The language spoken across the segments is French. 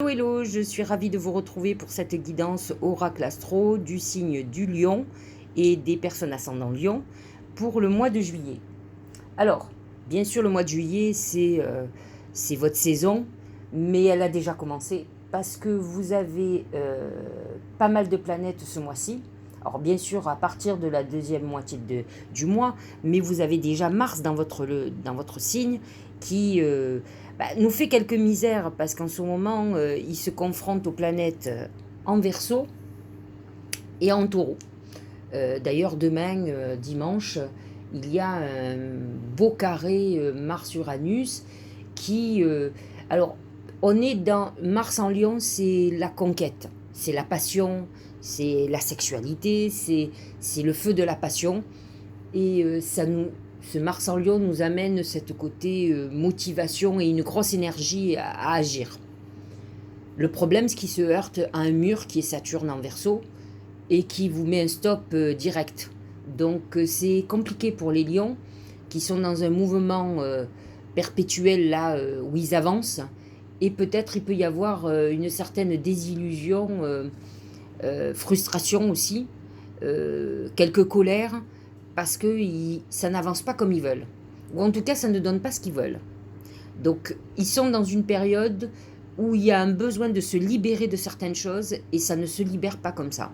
Hello, hello, je suis ravie de vous retrouver pour cette guidance Oracle Astro du signe du Lion et des personnes ascendant Lion pour le mois de juillet. Alors, bien sûr, le mois de juillet, c'est votre saison, mais elle a déjà commencé parce que vous avez pas mal de planètes ce mois-ci. Alors, bien sûr, à partir de la deuxième moitié du mois, mais vous avez déjà Mars dans votre signe qui nous fait quelques misères parce qu'en ce moment, il se confronte aux planètes en Verseau et en Taureau. D'ailleurs, demain, dimanche, il y a un beau carré Mars-Uranus qui... alors, on est dans... Mars en Lion, c'est la conquête, c'est la passion, c'est la sexualité, c'est le feu de la passion. Et ce Mars en Lion nous amène cette côté motivation et une grosse énergie à agir. Le problème, c'est qu'il se heurte à un mur qui est Saturne en Verseau et qui vous met un stop direct. Donc c'est compliqué pour les lions qui sont dans un mouvement perpétuel là où ils avancent. Et peut-être il peut y avoir une certaine désillusion, frustration aussi, quelques colères, parce que ça n'avance pas comme ils veulent. Ou en tout cas, ça ne donne pas ce qu'ils veulent. Donc, ils sont dans une période où il y a un besoin de se libérer de certaines choses et ça ne se libère pas comme ça.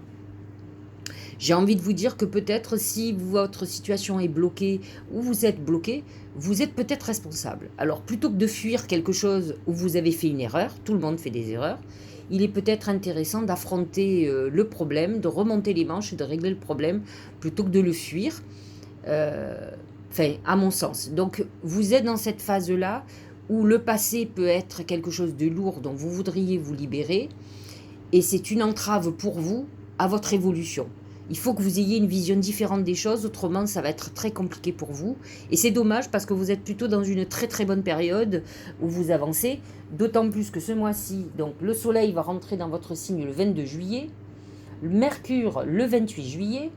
J'ai envie de vous dire que peut-être si votre situation est bloquée ou vous êtes bloqué, vous êtes peut-être responsable. Alors, plutôt que de fuir quelque chose où vous avez fait une erreur, tout le monde fait des erreurs, il est peut-être intéressant d'affronter le problème, de remonter les manches et de régler le problème plutôt que de le fuir. Enfin, à mon sens. Donc, vous êtes dans cette phase-là où le passé peut être quelque chose de lourd dont vous voudriez vous libérer et c'est une entrave pour vous à votre évolution. Il faut que vous ayez une vision différente des choses, autrement ça va être très compliqué pour vous. Et c'est dommage parce que vous êtes plutôt dans une très très bonne période où vous avancez, d'autant plus que ce mois-ci, donc le soleil va rentrer dans votre signe le 22 juillet, Mercure le 28 juillet,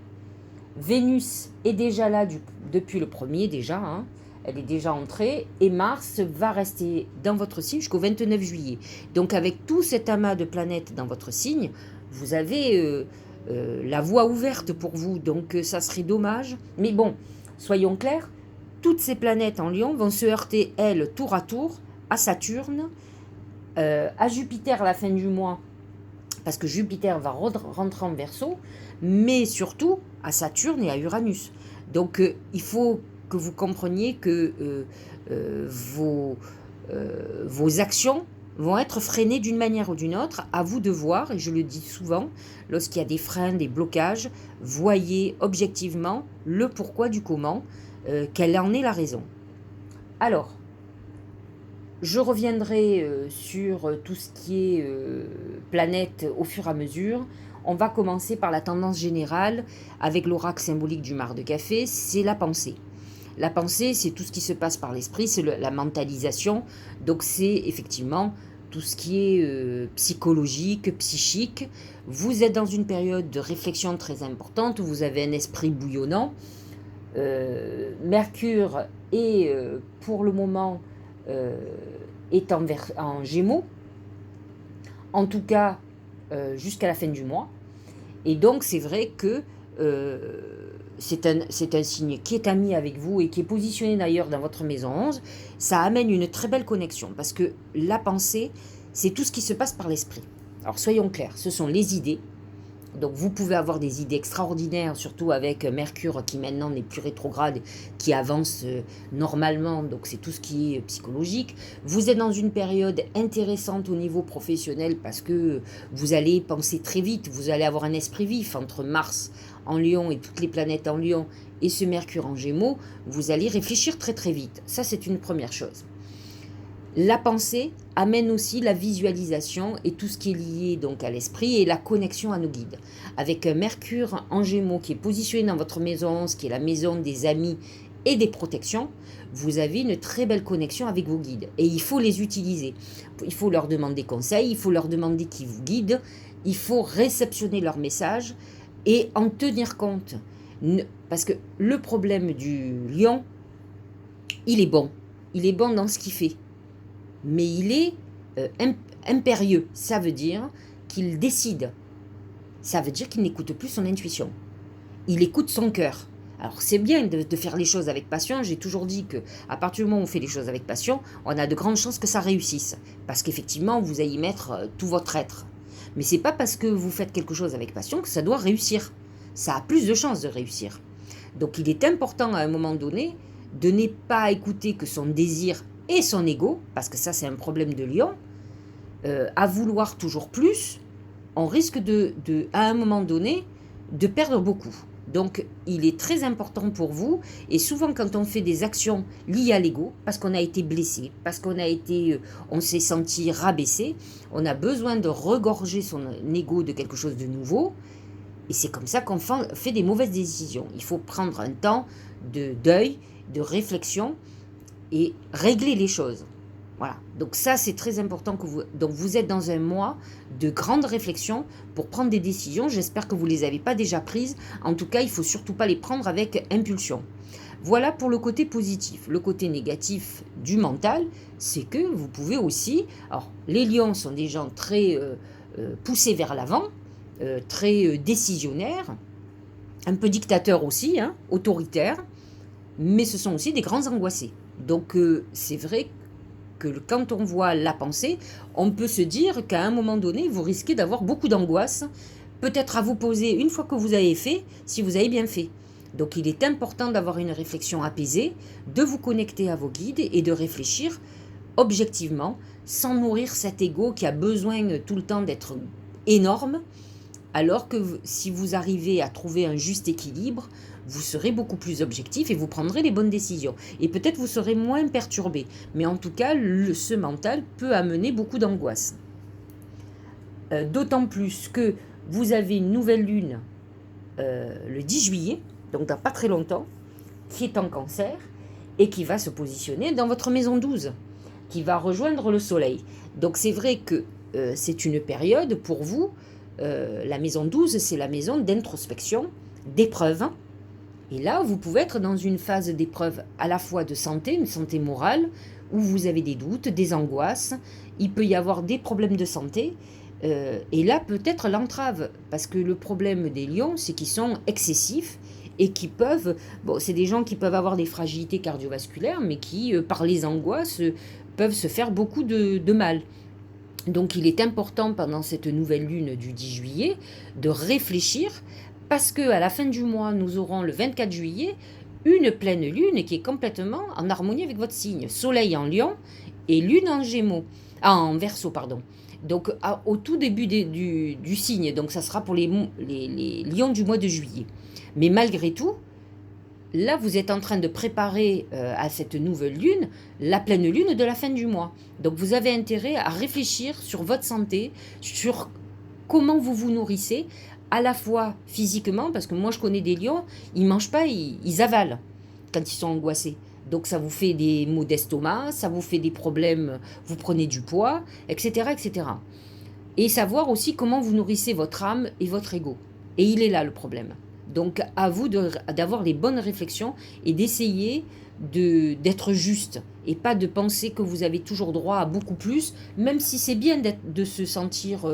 Vénus est déjà là depuis le 1er déjà, hein, elle est déjà entrée, et Mars va rester dans votre signe jusqu'au 29 juillet. Donc avec tout cet amas de planètes dans votre signe, vous avez la voie ouverte pour vous, donc ça serait dommage. Mais bon, soyons clairs, toutes ces planètes en Lion vont se heurter, elles, tour à tour, à Saturne, à Jupiter à la fin du mois, parce que Jupiter va rentrer en Verseau, mais surtout à Saturne et à Uranus. Donc il faut que vous compreniez que vos actions vont être freinées d'une manière ou d'une autre. À vous de voir, et je le dis souvent, lorsqu'il y a des freins, des blocages, voyez objectivement le pourquoi du comment, quelle en est la raison. Alors, je reviendrai sur tout ce qui est planète au fur et à mesure. On va commencer par la tendance générale avec l'oracle symbolique du mar de café, c'est la pensée. La pensée, c'est tout ce qui se passe par l'esprit, c'est la mentalisation. Donc c'est effectivement tout ce qui est psychologique, psychique. Vous êtes dans une période de réflexion très importante, où vous avez un esprit bouillonnant. Mercure est pour le moment est en Gémeaux, en tout cas jusqu'à la fin du mois. Et donc c'est vrai que c'est un signe qui est ami avec vous et qui est positionné d'ailleurs dans votre maison 11. Ça amène une très belle connexion parce que la pensée, c'est tout ce qui se passe par l'esprit. Alors soyons clairs, ce sont les idées. Donc vous pouvez avoir des idées extraordinaires, surtout avec Mercure qui maintenant n'est plus rétrograde, qui avance normalement, donc c'est tout ce qui est psychologique. Vous êtes dans une période intéressante au niveau professionnel parce que vous allez penser très vite, vous allez avoir un esprit vif entre Mars en Lion et toutes les planètes en Lion et ce Mercure en Gémeaux, vous allez réfléchir très très vite. Ça c'est une première chose. La pensée amène aussi la visualisation et tout ce qui est lié donc à l'esprit et la connexion à nos guides. Avec Mercure en Gémeaux qui est positionné dans votre maison 11, qui est la maison des amis et des protections, vous avez une très belle connexion avec vos guides. Et il faut les utiliser. Il faut leur demander conseil, il faut leur demander qui vous guide, il faut réceptionner leurs messages et en tenir compte. Parce que le problème du lion, il est bon. Il est bon dans ce qu'il fait. Mais il est impérieux, ça veut dire qu'il décide. Ça veut dire qu'il n'écoute plus son intuition. Il écoute son cœur. Alors c'est bien de faire les choses avec passion. J'ai toujours dit qu'à partir du moment où on fait les choses avec passion, on a de grandes chances que ça réussisse. Parce qu'effectivement, vous allez y mettre tout votre être. Mais c'est pas parce que vous faites quelque chose avec passion que ça doit réussir. Ça a plus de chances de réussir. Donc il est important à un moment donné de ne pas écouter que son désir et son ego, parce que ça c'est un problème de lion, à vouloir toujours plus, on risque à un moment donné de perdre beaucoup. Donc, il est très important pour vous, et souvent quand on fait des actions liées à l'ego, parce qu'on a été blessé, parce on s'est senti rabaissé, on a besoin de regorger son ego de quelque chose de nouveau, et c'est comme ça qu'on fait des mauvaises décisions. Il faut prendre un temps de deuil, de réflexion, et régler les choses. Voilà, donc ça c'est très important donc vous êtes dans un mois de grande réflexion pour prendre des décisions. J'espère que vous ne les avez pas déjà prises. En tout cas, il ne faut surtout pas les prendre avec impulsion. Voilà pour le côté positif. Le côté négatif du mental, c'est que vous pouvez aussi... Alors, les lions sont des gens très poussés vers l'avant, très décisionnaires, un peu dictateurs aussi, hein, autoritaires, mais ce sont aussi des grands angoissés. Donc c'est vrai que quand on voit la pensée, on peut se dire qu'à un moment donné, vous risquez d'avoir beaucoup d'angoisse, peut-être à vous poser une fois que vous avez fait, si vous avez bien fait. Donc il est important d'avoir une réflexion apaisée, de vous connecter à vos guides et de réfléchir objectivement, sans nourrir cet ego qui a besoin tout le temps d'être énorme, alors que si vous arrivez à trouver un juste équilibre, vous serez beaucoup plus objectif et vous prendrez les bonnes décisions. Et peut-être vous serez moins perturbé. Mais en tout cas, ce mental peut amener beaucoup d'angoisse. D'autant plus que vous avez une nouvelle lune le 10 juillet, donc dans pas très longtemps, qui est en Cancer et qui va se positionner dans votre maison 12, qui va rejoindre le soleil. Donc c'est vrai que c'est une période pour vous, la maison 12, c'est la maison d'introspection, d'épreuve. Et là, vous pouvez être dans une phase d'épreuve à la fois de santé, une santé morale, où vous avez des doutes, des angoisses, il peut y avoir des problèmes de santé, et là peut-être l'entrave, parce que le problème des lions, c'est qu'ils sont excessifs et qui peuvent, bon, c'est des gens qui peuvent avoir des fragilités cardiovasculaires, mais qui, par les angoisses, peuvent se faire beaucoup de mal. Donc il est important pendant cette nouvelle lune du 10 juillet de réfléchir, parce qu'à la fin du mois, nous aurons le 24 juillet une pleine lune qui est complètement en harmonie avec votre signe. Soleil en Lion et lune en Gémeaux. Ah, en Verseau, pardon. Donc au tout début du signe, donc ça sera pour les lions du mois de juillet. Mais malgré tout, là vous êtes en train de préparer à cette nouvelle lune la pleine lune de la fin du mois. Donc vous avez intérêt à réfléchir sur votre santé, sur comment vous vous nourrissez, à la fois physiquement, parce que moi je connais des lions, ils ne mangent pas, ils avalent quand ils sont angoissés. Donc ça vous fait des maux d'estomac, ça vous fait des problèmes, vous prenez du poids, etc., etc. Et savoir aussi comment vous nourrissez votre âme et votre ego. Et il est là le problème. Donc à vous d'avoir les bonnes réflexions et d'essayer d'être juste et pas de penser que vous avez toujours droit à beaucoup plus, même si c'est bien de se sentir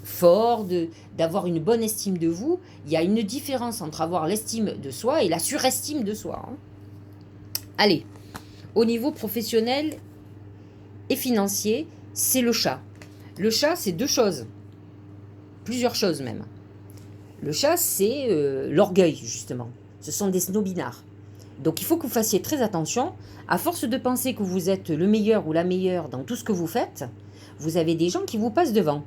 fort, d'avoir une bonne estime de vous. Il y a une différence entre avoir l'estime de soi et la surestime de soi. Hein. Allez, au niveau professionnel et financier, c'est le chat. Le chat, c'est deux choses, plusieurs choses même. Le chat, c'est l'orgueil, justement. Ce sont des snobinards. Donc il faut que vous fassiez très attention. À force de penser que vous êtes le meilleur ou la meilleure dans tout ce que vous faites, vous avez des gens qui vous passent devant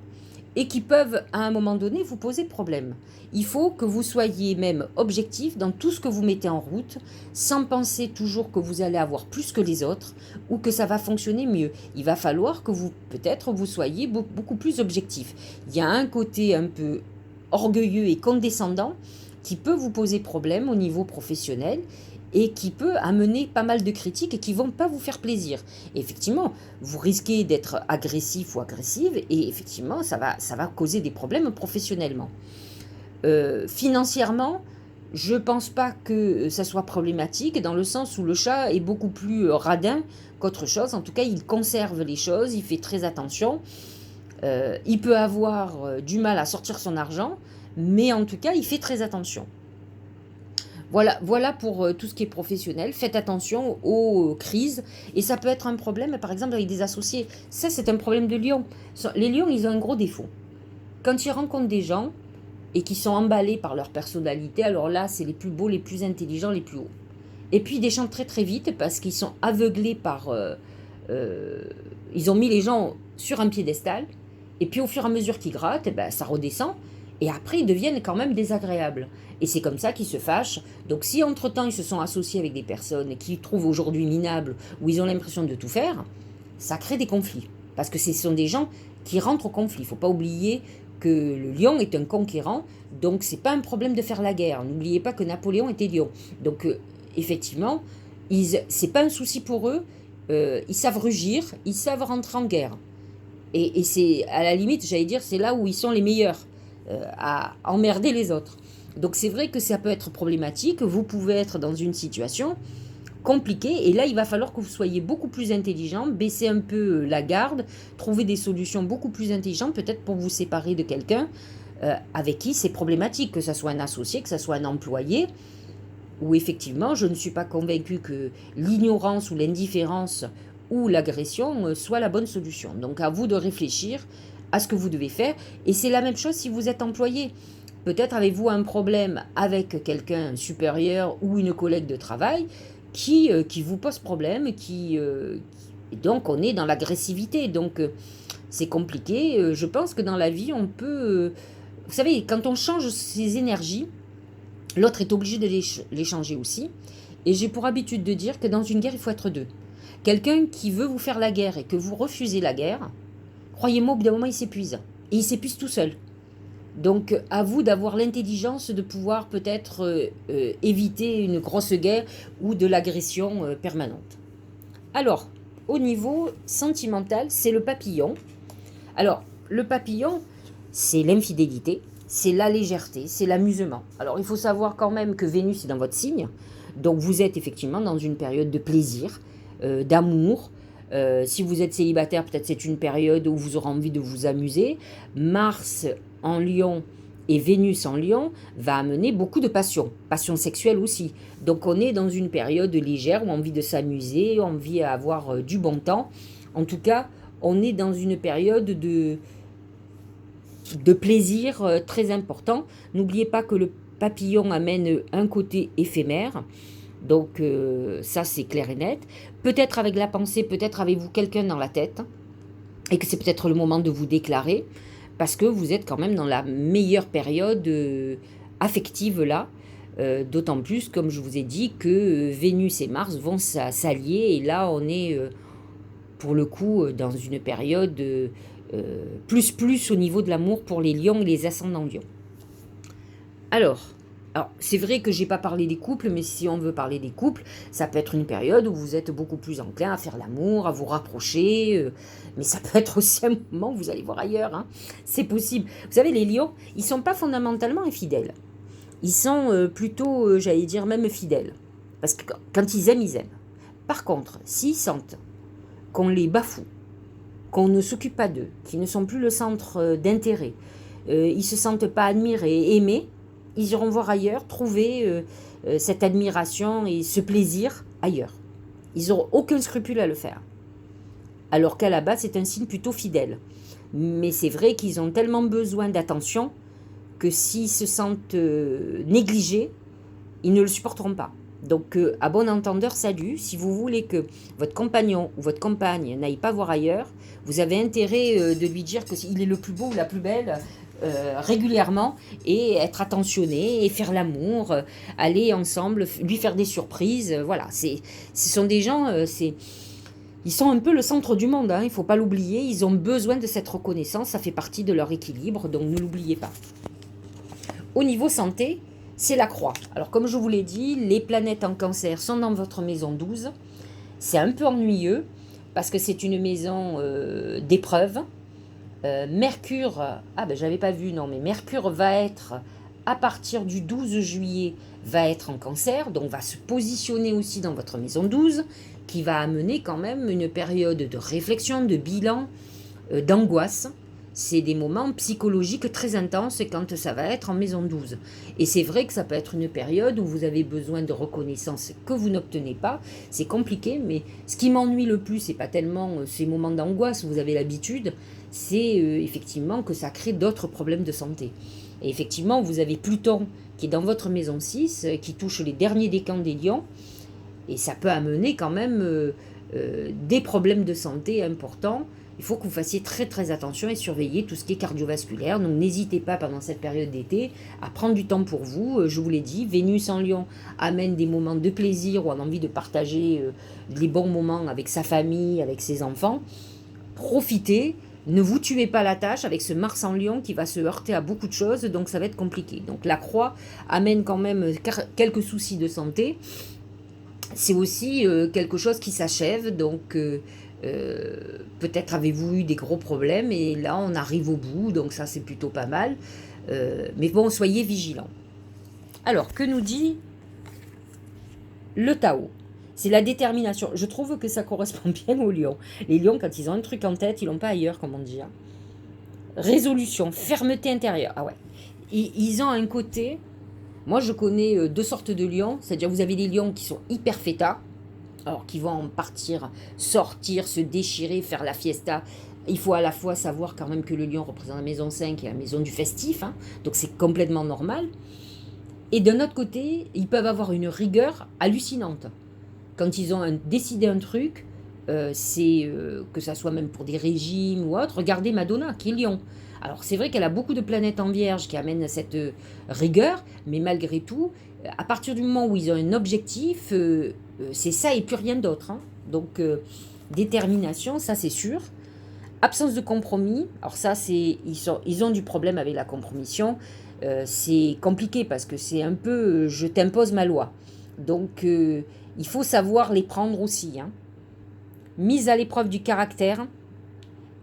et qui peuvent, à un moment donné, vous poser problème. Il faut que vous soyez même objectif dans tout ce que vous mettez en route, sans penser toujours que vous allez avoir plus que les autres ou que ça va fonctionner mieux. Il va falloir que peut-être, vous soyez beaucoup plus objectif. Il y a un côté un peu orgueilleux et condescendant qui peut vous poser problème au niveau professionnel et qui peut amener pas mal de critiques et qui ne vont pas vous faire plaisir. Et effectivement, vous risquez d'être agressif ou agressive et effectivement, ça va causer des problèmes professionnellement. Financièrement, je ne pense pas que ça soit problématique dans le sens où le chat est beaucoup plus radin qu'autre chose. En tout cas, il conserve les choses, il fait très attention. Il peut avoir du mal à sortir son argent, mais en tout cas, il fait très attention. Voilà pour tout ce qui est professionnel. Faites attention aux crises. Et ça peut être un problème, par exemple, avec des associés. Ça, c'est un problème de lion. Les lions, ils ont un gros défaut. Quand ils rencontrent des gens et qui sont emballés par leur personnalité, alors là, c'est les plus beaux, les plus intelligents, les plus hauts. Et puis, ils déchantent très très vite parce qu'ils sont aveuglés par... ils ont mis les gens sur un piédestal. Et puis, au fur et à mesure qu'ils grattent, ça redescend. Et après, ils deviennent quand même désagréables. Et c'est comme ça qu'ils se fâchent. Donc si entre-temps, ils se sont associés avec des personnes qu'ils trouvent aujourd'hui minables, où ils ont l'impression de tout faire, ça crée des conflits. Parce que ce sont des gens qui rentrent au conflit. Il ne faut pas oublier que le lion est un conquérant, donc c'est pas un problème de faire la guerre. N'oubliez pas que Napoléon était lion. Donc effectivement, c'est pas un souci pour eux. Ils savent rugir, ils savent rentrer en guerre. Et c'est, à la limite, j'allais dire, c'est là où ils sont les meilleurs, à emmerder les autres. Donc c'est vrai que ça peut être problématique, vous pouvez être dans une situation compliquée, et là il va falloir que vous soyez beaucoup plus intelligent, baisser un peu la garde, trouver des solutions beaucoup plus intelligentes, peut-être pour vous séparer de quelqu'un avec qui c'est problématique, que ce soit un associé, que ce soit un employé, où effectivement je ne suis pas convaincue que l'ignorance ou l'indifférence ou l'agression soit la bonne solution. Donc à vous de réfléchir à ce que vous devez faire, et c'est la même chose si vous êtes employé. Peut-être avez-vous un problème avec quelqu'un supérieur ou une collègue de travail qui vous pose problème, et donc on est dans l'agressivité. Donc c'est compliqué. Je pense que dans la vie, on peut... vous savez, quand on change ses énergies, l'autre est obligé de les changer aussi. Et j'ai pour habitude de dire que dans une guerre, il faut être deux. Quelqu'un qui veut vous faire la guerre et que vous refusez la guerre, croyez-moi, au bout d'un moment, il s'épuise. Et il s'épuise tout seul. Donc, à vous d'avoir l'intelligence de pouvoir peut-être éviter une grosse guerre ou de l'agression permanente. Alors, au niveau sentimental, c'est le papillon. Alors, le papillon, c'est l'infidélité, c'est la légèreté, c'est l'amusement. Alors, il faut savoir quand même que Vénus est dans votre signe. Donc, vous êtes effectivement dans une période de plaisir, d'amour. Si vous êtes célibataire, peut-être c'est une période où vous aurez envie de vous amuser. Mars en Lion et Vénus en Lion va amener beaucoup de passion sexuelle aussi. Donc on est dans une période légère où on a envie de s'amuser, on a envie d'avoir du bon temps. En tout cas, on est dans une période de plaisir très important. N'oubliez pas que le papillon amène un côté éphémère. Donc ça c'est clair et net. Peut-être avec la pensée, peut-être avez-vous quelqu'un dans la tête et que c'est peut-être le moment de vous déclarer parce que vous êtes quand même dans la meilleure période affective là. D'autant plus, comme je vous ai dit, que Vénus et Mars vont s'allier et là on est pour le coup dans une période plus au niveau de l'amour pour les lions et les ascendants lions. Alors, c'est vrai que j'ai pas parlé des couples, mais si on veut parler des couples, ça peut être une période où vous êtes beaucoup plus enclin à faire l'amour, à vous rapprocher, mais ça peut être aussi un moment où vous allez voir ailleurs, hein. C'est possible. Vous savez, les lions, ils sont pas fondamentalement infidèles. Ils sont plutôt, j'allais dire, même fidèles. Parce que quand ils aiment, ils aiment. Par contre, s'ils sentent qu'on les bafoue, qu'on ne s'occupe pas d'eux, qu'ils ne sont plus le centre d'intérêt, ils se sentent pas admirés, aimés, ils iront voir ailleurs, trouver cette admiration et ce plaisir ailleurs. Ils n'auront aucun scrupule à le faire. Alors qu'à la base, c'est un signe plutôt fidèle. Mais c'est vrai qu'ils ont tellement besoin d'attention que s'ils se sentent négligés, ils ne le supporteront pas. Donc, à bon entendeur, salut. Si vous voulez que votre compagnon ou votre compagne n'aille pas voir ailleurs, vous avez intérêt de lui dire qu'il est le plus beau ou la plus belle régulièrement et être attentionné et faire l'amour, aller ensemble, lui faire des surprises. Voilà, ce sont des gens, ils sont un peu le centre du monde, hein, il ne faut pas l'oublier. Ils ont besoin de cette reconnaissance, ça fait partie de leur équilibre, donc ne l'oubliez pas. Au niveau santé, c'est la croix. Alors comme je vous l'ai dit, les planètes en cancer sont dans votre maison 12. C'est un peu ennuyeux parce que c'est une maison d'épreuve. Mercure, j'avais pas vu, non, mais Mercure va être, à partir du 12 juillet, va être en cancer, donc va se positionner aussi dans votre maison 12, qui va amener quand même une période de réflexion, de bilan, d'angoisse. c'est des moments psychologiques très intenses quand ça va être en maison 12. Et c'est vrai que ça peut être une période où vous avez besoin de reconnaissance que vous n'obtenez pas. C'est compliqué, mais ce qui m'ennuie le plus, c'est pas tellement ces moments d'angoisse où vous avez l'habitude, c'est effectivement que ça crée d'autres problèmes de santé. Et effectivement, vous avez Pluton qui est dans votre maison 6, qui touche les derniers décans des lions, et ça peut amener quand même des problèmes de santé importants. Il faut que vous fassiez très très attention et surveiller tout ce qui est cardiovasculaire. Donc n'hésitez pas pendant cette période d'été à prendre du temps pour vous. Je vous l'ai dit, Vénus en Lion amène des moments de plaisir où on a envie de partager les bons moments avec sa famille, avec ses enfants. Profitez, ne vous tuez pas la tâche avec ce Mars en Lion qui va se heurter à beaucoup de choses, donc ça va être compliqué. Donc la Croix amène quand même quelques soucis de santé. C'est aussi quelque chose qui s'achève, donc peut-être avez-vous eu des gros problèmes et là on arrive au bout, donc ça c'est plutôt pas mal. Mais bon, soyez vigilants. Alors, que nous dit le Tao? C'est la détermination. Je trouve que ça correspond bien aux lions. Les lions, quand ils ont un truc en tête, ils l'ont pas ailleurs, comme on dit. Hein. Résolution, fermeté intérieure. Ah ouais. Ils ont un côté... Moi, je connais deux sortes de lions. C'est-à-dire, vous avez des lions qui sont hyper fêtards. Alors, qui vont partir, sortir, se déchirer, faire la fiesta. Il faut à la fois savoir quand même que le lion représente la maison 5 et la maison du festif. Hein. Donc, c'est complètement normal. Et d'un autre côté, ils peuvent avoir une rigueur hallucinante. Quand ils ont décidé un truc, c'est que ça soit même pour des régimes ou autre. Regardez Madonna, qui est lion. Alors c'est vrai qu'elle a beaucoup de planètes en vierge qui amènent cette rigueur, mais malgré tout, à partir du moment où ils ont un objectif, c'est ça et plus rien d'autre. Hein. Donc détermination, ça c'est sûr. Absence de compromis, alors ça c'est ils ont du problème avec la compromission. C'est compliqué parce que c'est un peu je t'impose ma loi. Donc il faut savoir les prendre aussi. Hein. Mise à l'épreuve du caractère,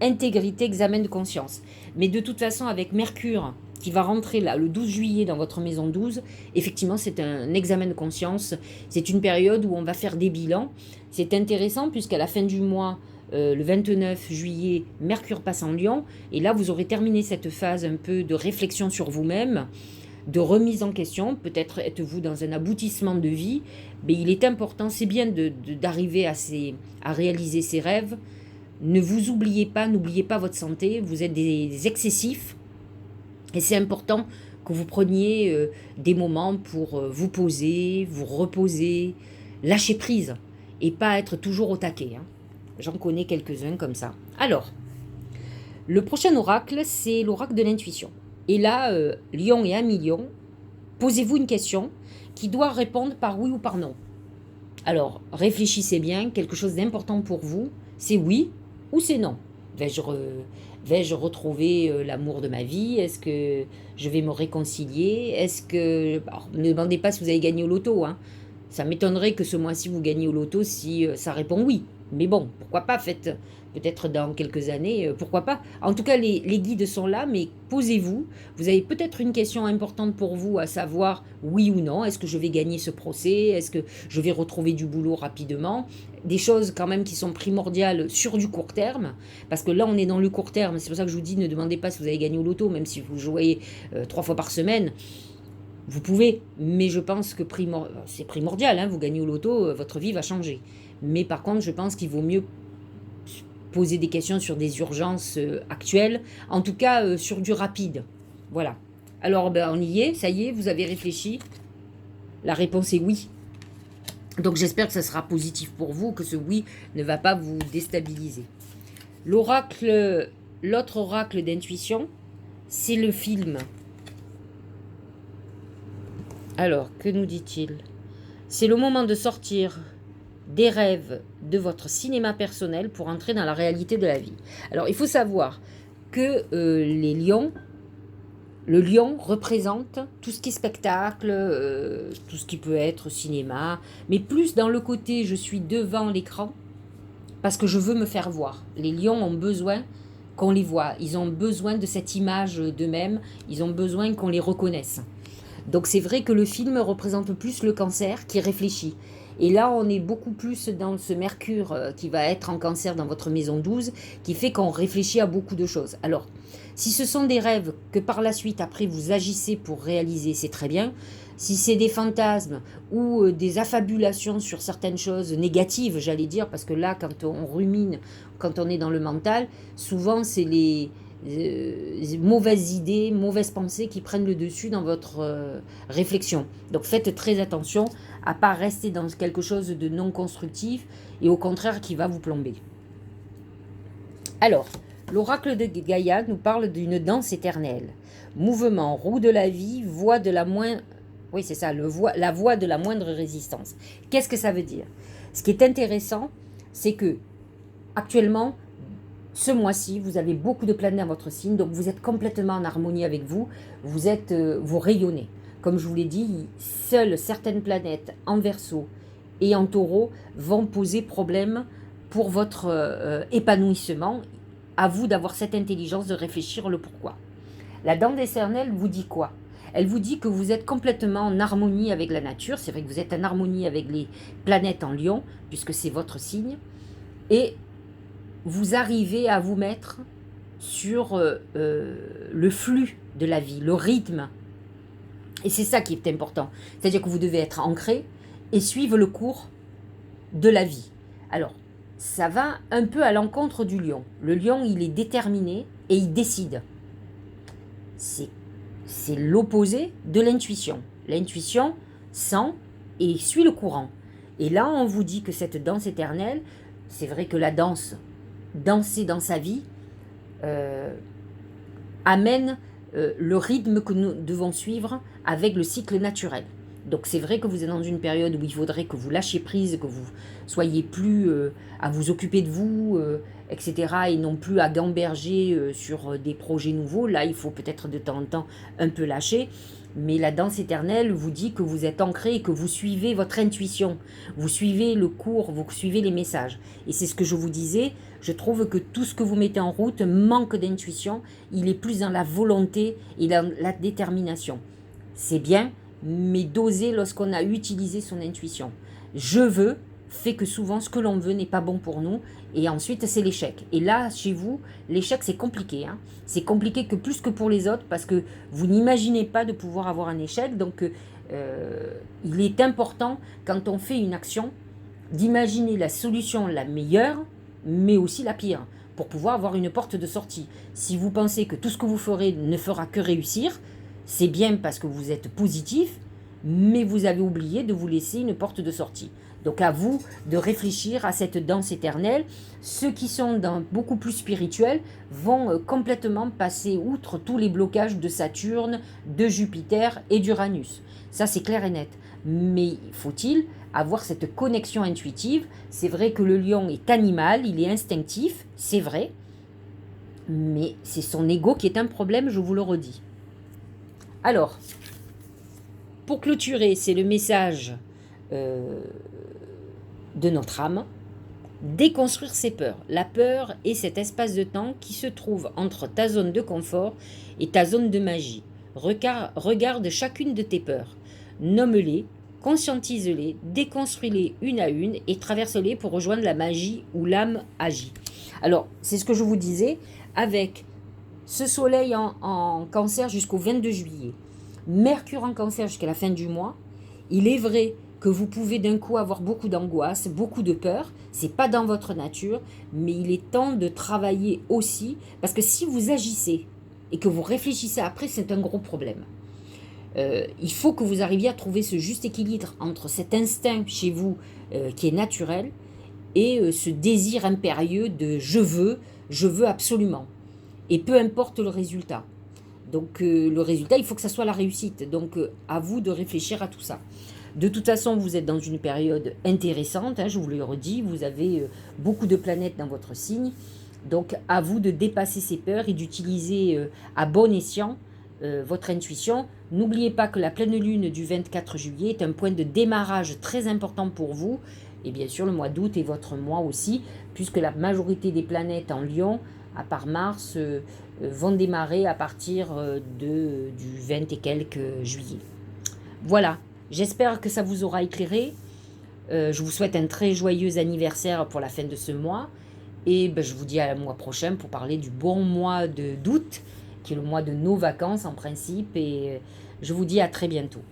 intégrité, examen de conscience. Mais de toute façon, avec Mercure qui va rentrer là le 12 juillet dans votre maison 12, effectivement, c'est un examen de conscience. C'est une période où on va faire des bilans. C'est intéressant puisqu'à la fin du mois, le 29 juillet, Mercure passe en Lion. Et là, vous aurez terminé cette phase un peu de réflexion sur vous-même, de remise en question. Peut-être êtes-vous dans un aboutissement de vie. Mais il est important, c'est bien d'arriver à réaliser ses rêves. Ne vous oubliez pas, n'oubliez pas votre santé. Vous êtes des excessifs. Et c'est important que vous preniez des moments pour vous poser, vous reposer, lâcher prise. Et pas être toujours au taquet. Hein. J'en connais quelques-uns comme ça. Alors, le prochain oracle, c'est l'oracle de l'intuition. Et là, Lion et Ami-Lion, posez-vous une question qui doit répondre par oui ou par non. Alors, réfléchissez bien, quelque chose d'important pour vous, c'est oui ou c'est non. Vais-je retrouver l'amour de ma vie? Est-ce que je vais me réconcilier? Est-ce que... Alors, ne demandez pas si vous avez gagné au loto. Hein. Ça m'étonnerait que ce mois-ci vous gagnez au loto si ça répond oui. Mais bon, pourquoi pas, faites peut-être dans quelques années, pourquoi pas. En tout cas, les guides sont là, mais posez-vous. Vous avez peut-être une question importante pour vous, à savoir oui ou non. Est-ce que je vais gagner ce procès? Est-ce que je vais retrouver du boulot rapidement? Des choses quand même qui sont primordiales sur du court terme, parce que là, on est dans le court terme. C'est pour ça que je vous dis, ne demandez pas si vous avez gagné au loto, même si vous jouez 3 fois par semaine. Vous pouvez, mais je pense que c'est primordial. Hein, vous gagnez au loto, votre vie va changer. Mais par contre, je pense qu'il vaut mieux poser des questions sur des urgences actuelles, en tout cas sur du rapide. Voilà. Alors, on y est, ça y est, vous avez réfléchi. La réponse est oui. Donc, j'espère que ça sera positif pour vous, que ce oui ne va pas vous déstabiliser. L'autre oracle d'intuition, c'est le film. Alors, que nous dit-il? C'est le moment de sortir des rêves de votre cinéma personnel pour entrer dans la réalité de la vie. Alors, il faut savoir que le lion représente tout ce qui est spectacle, tout ce qui peut être cinéma, mais plus dans le côté je suis devant l'écran parce que je veux me faire voir. Les lions ont besoin qu'on les voit, ils ont besoin de cette image d'eux-mêmes, ils ont besoin qu'on les reconnaisse. Donc c'est vrai que le film représente plus le Cancer qui réfléchit. Et là, on est beaucoup plus dans ce Mercure qui va être en Cancer dans votre maison 12, qui fait qu'on réfléchit à beaucoup de choses. Alors, si ce sont des rêves que par la suite, après, vous agissez pour réaliser, c'est très bien. Si c'est des fantasmes ou des affabulations sur certaines choses négatives, j'allais dire, parce que là, quand on rumine, quand on est dans le mental, souvent, c'est les mauvaises idées, mauvaises pensées qui prennent le dessus dans votre réflexion. Donc faites très attention à ne pas rester dans quelque chose de non constructif et au contraire qui va vous plomber. Alors, l'oracle de Gaïa nous parle d'une danse éternelle. Mouvement, roue de la vie, voix de la moindre... Oui, c'est ça, la voix de la moindre résistance. Qu'est-ce que ça veut dire? Ce qui est intéressant, c'est que actuellement, ce mois-ci, vous avez beaucoup de planètes dans votre signe, donc vous êtes complètement en harmonie avec vous, vous rayonnez. Comme je vous l'ai dit, seules certaines planètes en Verseau et en Taureau vont poser problème pour votre épanouissement. À vous d'avoir cette intelligence de réfléchir le pourquoi. La dame éternelle vous dit quoi? Elle vous dit que vous êtes complètement en harmonie avec la nature. C'est vrai que vous êtes en harmonie avec les planètes en Lion, puisque c'est votre signe. Et vous arrivez à vous mettre sur le flux de la vie, le rythme. Et c'est ça qui est important. C'est-à-dire que vous devez être ancré et suivre le cours de la vie. Alors, ça va un peu à l'encontre du lion. Le lion, il est déterminé et il décide. C'est l'opposé de l'intuition. L'intuition sent et suit le courant. Et là, on vous dit que cette danse éternelle, c'est vrai que la danse, danser dans sa vie, amène le rythme que nous devons suivre avec le cycle naturel. Donc c'est vrai que vous êtes dans une période où il faudrait que vous lâchiez prise, que vous soyez plus à vous occuper de vous, etc. et non plus à gamberger sur des projets nouveaux. Là, il faut peut-être de temps en temps un peu lâcher. Mais la danse éternelle vous dit que vous êtes ancré et que vous suivez votre intuition. Vous suivez le cours, vous suivez les messages. Et c'est ce que je vous disais, je trouve que tout ce que vous mettez en route manque d'intuition. Il est plus dans la volonté et dans la détermination. C'est bien, mais doser lorsqu'on a utilisé son intuition. Je veux fait que souvent ce que l'on veut n'est pas bon pour nous et ensuite c'est l'échec. Et là, chez vous, l'échec c'est compliqué. Hein. C'est compliqué que plus que pour les autres parce que vous n'imaginez pas de pouvoir avoir un échec. Donc il est important quand on fait une action d'imaginer la solution la meilleure mais aussi la pire pour pouvoir avoir une porte de sortie. Si vous pensez que tout ce que vous ferez ne fera que réussir, c'est bien parce que vous êtes positif, mais vous avez oublié de vous laisser une porte de sortie. Donc à vous de réfléchir à cette danse éternelle. Ceux qui sont beaucoup plus spirituels vont complètement passer outre tous les blocages de Saturne, de Jupiter et d'Uranus. Ça c'est clair et net. Mais faut-il avoir cette connexion intuitive? C'est vrai que le lion est animal, il est instinctif, c'est vrai. Mais c'est son ego qui est un problème, je vous le redis. Alors, pour clôturer, c'est le message de notre âme. Déconstruire ses peurs. La peur est cet espace de temps qui se trouve entre ta zone de confort et ta zone de magie. Regarde chacune de tes peurs. Nomme-les, conscientise-les, déconstruis-les une à une et traverse-les pour rejoindre la magie où l'âme agit. Alors, c'est ce que je vous disais, avec ce soleil en cancer jusqu'au 22 juillet, Mercure en cancer jusqu'à la fin du mois, il est vrai que vous pouvez d'un coup avoir beaucoup d'angoisse, beaucoup de peur, c'est pas dans votre nature, mais il est temps de travailler aussi, parce que si vous agissez et que vous réfléchissez après, c'est un gros problème. Il faut que vous arriviez à trouver ce juste équilibre entre cet instinct chez vous qui est naturel et ce désir impérieux de je veux absolument. Et peu importe le résultat. Donc le résultat, il faut que ça soit la réussite. Donc à vous de réfléchir à tout ça. De toute façon, vous êtes dans une période intéressante, hein, je vous le redis, vous avez beaucoup de planètes dans votre signe. Donc à vous de dépasser ces peurs et d'utiliser à bon escient votre intuition. N'oubliez pas que la pleine lune du 24 juillet est un point de démarrage très important pour vous. Et bien sûr, le mois d'août est votre mois aussi, puisque la majorité des planètes en Lion, à part Mars, vont démarrer à partir du 20 et quelques juillet. Voilà, j'espère que ça vous aura éclairé. Je vous souhaite un très joyeux anniversaire pour la fin de ce mois. Et ben, je vous dis à le mois prochain pour parler du bon mois d'août, qui est le mois de nos vacances en principe. Et je vous dis à très bientôt.